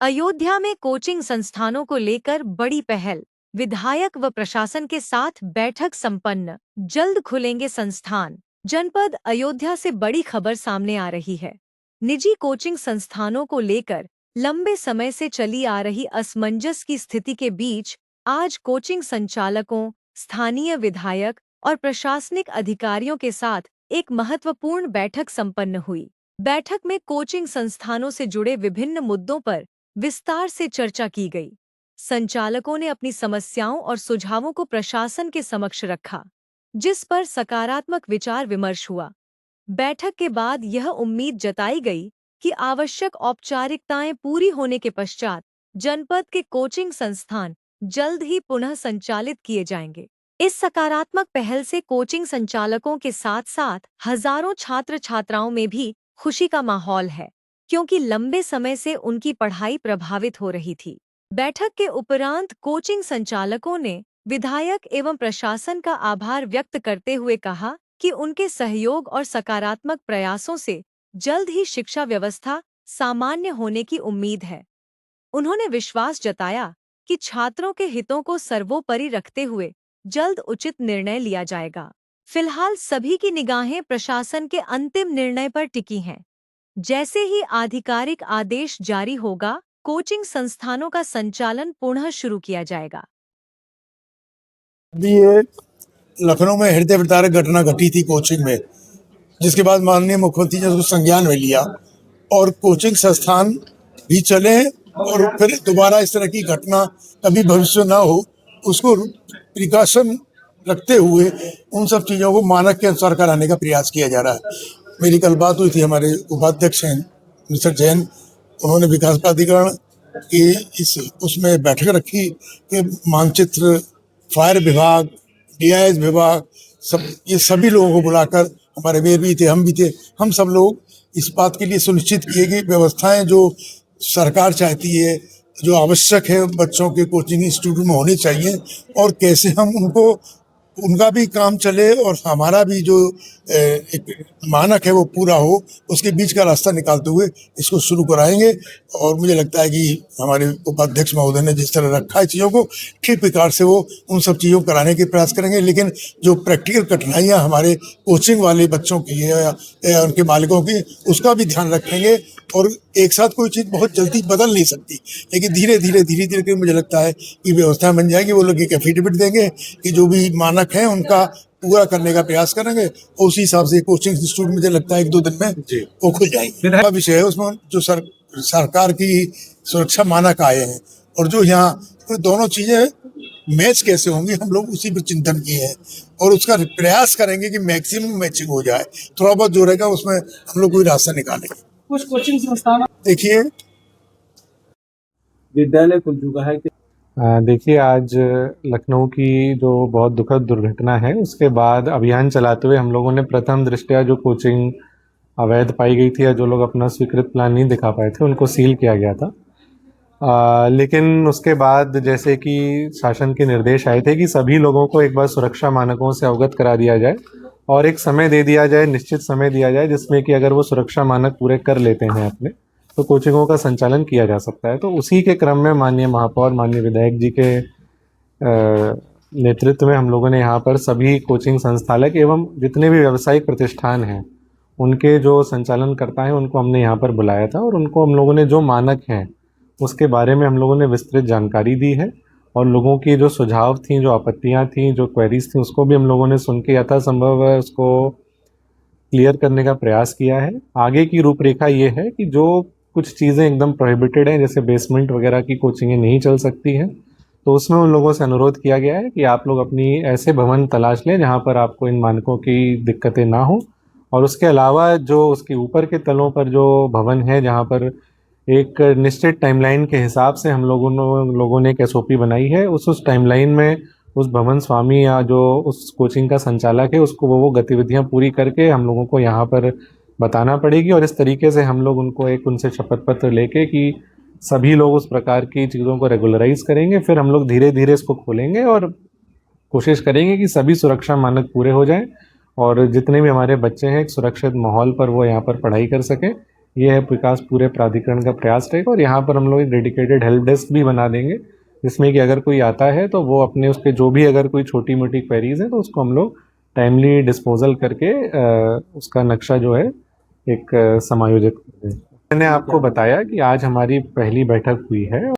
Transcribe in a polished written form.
अयोध्या में कोचिंग संस्थानों को लेकर बड़ी पहल। विधायक व प्रशासन के साथ बैठक संपन्न। जल्द खुलेंगे संस्थान। जनपद अयोध्या से बड़ी खबर सामने आ रही है। निजी कोचिंग संस्थानों को लेकर लंबे समय से चली आ रही असमंजस की स्थिति के बीच आज कोचिंग संचालकों, स्थानीय विधायक और प्रशासनिक अधिकारियों के साथ एक महत्वपूर्ण बैठक संपन्न हुई। बैठक में कोचिंग संस्थानों से जुड़े विभिन्न मुद्दों पर विस्तार से चर्चा की गई। संचालकों ने अपनी समस्याओं और सुझावों को प्रशासन के समक्ष रखा, जिस पर सकारात्मक विचार विमर्श हुआ। बैठक के बाद यह उम्मीद जताई गई कि आवश्यक औपचारिकताएं पूरी होने के पश्चात जनपद के कोचिंग संस्थान जल्द ही पुनः संचालित किए जाएंगे। इस सकारात्मक पहल से कोचिंग संचालकों के साथ साथ हजारों छात्र छात्राओं में भी खुशी का माहौल है, क्योंकि लंबे समय से उनकी पढ़ाई प्रभावित हो रही थी। बैठक के उपरांत कोचिंग संचालकों ने विधायक एवं प्रशासन का आभार व्यक्त करते हुए कहा कि उनके सहयोग और सकारात्मक प्रयासों से जल्द ही शिक्षा व्यवस्था सामान्य होने की उम्मीद है। उन्होंने विश्वास जताया कि छात्रों के हितों को सर्वोपरि रखते हुए जल्द उचित निर्णय लिया जाएगा। फिलहाल सभी की निगाहें प्रशासन के अंतिम निर्णय पर टिकी हैं। जैसे ही आधिकारिक आदेश जारी होगा, कोचिंग संस्थानों का संचालन पुनः शुरू किया जाएगा। अभी ये लखनऊ में हृदय विदारक घटना घटी थी कोचिंग में, जिसके बाद माननीय मुख्यमंत्री ने उसको संज्ञान में लिया और कोचिंग संस्थान भी चले और फिर दोबारा इस तरह की घटना कभी भविष्य ना हो, उसको प्रिकॉशन रखते हुए उन सब चीज़ों को मानक के अनुसार कराने का प्रयास किया जा रहा है। मेरी कल बात हुई थी, हमारे उपाध्यक्ष हैं मिस्टर जैन, उन्होंने विकास प्राधिकरण की उसमें बैठक रखी कि मानचित्र, फायर विभाग, डीआईएस विभाग, ये सभी लोगों को बुलाकर, हमारे मेयर भी थे, हम भी थे, हम सब लोग इस बात के लिए सुनिश्चित किए कि व्यवस्थाएं जो सरकार चाहती है, जो आवश्यक है बच्चों के कोचिंग इंस्टीट्यूट में होनी चाहिए, और कैसे हम उनका भी काम चले और हमारा भी जो एक मानक है वो पूरा हो, उसके बीच का रास्ता निकालते हुए इसको शुरू कराएंगे। और मुझे लगता है कि हमारे उपाध्यक्ष महोदय ने जिस तरह रखा है चीज़ों को, ठीक प्रकार से वो उन सब चीज़ों को कराने के प्रयास करेंगे। लेकिन जो प्रैक्टिकल कठिनाइयाँ हमारे कोचिंग वाले बच्चों की है या उनके मालिकों की, उसका भी ध्यान रखेंगे। और एक साथ कोई चीज़ बहुत जल्दी बदल नहीं सकती, लेकिन धीरे धीरे मुझे लगता है कि व्यवस्था बन जाएगी। वो लोग एक एफिडेविट देंगे कि जो भी मानक है उनका पूरा करने का प्रयास करेंगे, और उसी हिसाब से कोचिंग इंस्टीट्यूट मुझे लगता है 1-2 दिन में वो खुल जाएंगे। विषय है उसमें जो सरकार की सुरक्षा मानक आए हैं और जो यहाँ, तो दोनों चीजें मैच कैसे होंगी, हम लोग उसी पर चिंतन किए हैं और उसका प्रयास करेंगे कि मैक्सिमम मैचिंग हो जाए। थोड़ा बहुत जो रहेगा उसमें हम लोग कोई रास्ता निकालेंगे। कुछ कोचिंग संस्थान देखिए, विद्यालय खुल चुका है कि देखिए, आज लखनऊ की जो बहुत दुखद दुर्घटना है, उसके बाद अभियान चलाते हुए हम लोगों ने प्रथम दृष्टया जो कोचिंग अवैध पाई गई थी या जो लोग अपना स्वीकृत प्लान नहीं दिखा पाए थे, उनको सील किया गया था। लेकिन उसके बाद जैसे कि शासन के निर्देश आए थे कि सभी लोगों को एक बार सुरक्षा मानकों से अवगत करा दिया जाए और एक समय दे दिया जाए, निश्चित समय दिया जाए, जिसमें कि अगर वो सुरक्षा मानक पूरे कर लेते हैं अपने, तो कोचिंगों का संचालन किया जा सकता है। तो उसी के क्रम में माननीय महापौर, माननीय विधायक जी के नेतृत्व में हम लोगों ने यहाँ पर सभी कोचिंग संस्थालक एवं जितने भी व्यावसायिक प्रतिष्ठान हैं, उनके जो संचालनकर्ता हैं, उनको हमने यहाँ पर बुलाया था और उनको हम लोगों ने जो मानक हैं उसके बारे में हम लोगों ने विस्तृत जानकारी दी है और लोगों की जो सुझाव थी, जो आपत्तियाँ थी, जो क्वेरीज थी, उसको भी हम लोगों ने सुन के यथासंभव उसको क्लियर करने का प्रयास किया है। आगे की रूपरेखा ये है कि जो कुछ चीज़ें एकदम प्रोहिबिटेड हैं, जैसे बेसमेंट वगैरह की कोचिंगें नहीं चल सकती हैं, तो उसमें उन लोगों से अनुरोध किया गया है कि आप लोग अपनी ऐसे भवन तलाश लें जहाँ पर आपको इन मानकों की दिक्कतें ना हो। और उसके अलावा जो उसके ऊपर के तलों पर जो भवन है, जहाँ पर एक निश्चित टाइमलाइन के हिसाब से हम लोगों ने एक एसओपी बनाई है, उस टाइमलाइन में उस भवन स्वामी या जो उस कोचिंग का संचालक है, उसको वो गतिविधियां पूरी करके हम लोगों को यहाँ पर बताना पड़ेगी। और इस तरीके से हम लोग उनसे शपथ पत्र लेके कि सभी लोग उस प्रकार की चीज़ों को रेगुलराइज करेंगे, फिर हम लोग धीरे धीरे इसको खोलेंगे और कोशिश करेंगे कि सभी सुरक्षा मानक पूरे हो जाएं और जितने भी हमारे बच्चे हैं एक सुरक्षित माहौल पर वो यहाँ पर पढ़ाई कर सकें। ये है विकास पूरे प्राधिकरण का प्रयास रहेगा। और यहाँ पर हम लोग एक डेडिकेटेड हेल्प डेस्क भी बना देंगे, जिसमें कि अगर कोई आता है तो वो अपने उसके जो भी अगर कोई छोटी मोटी क्वेरीज है तो उसको हम लोग टाइमली डिस्पोजल करके उसका नक्शा जो है एक समायोजित कर दें। मैंने आपको बताया कि आज हमारी पहली बैठक हुई है।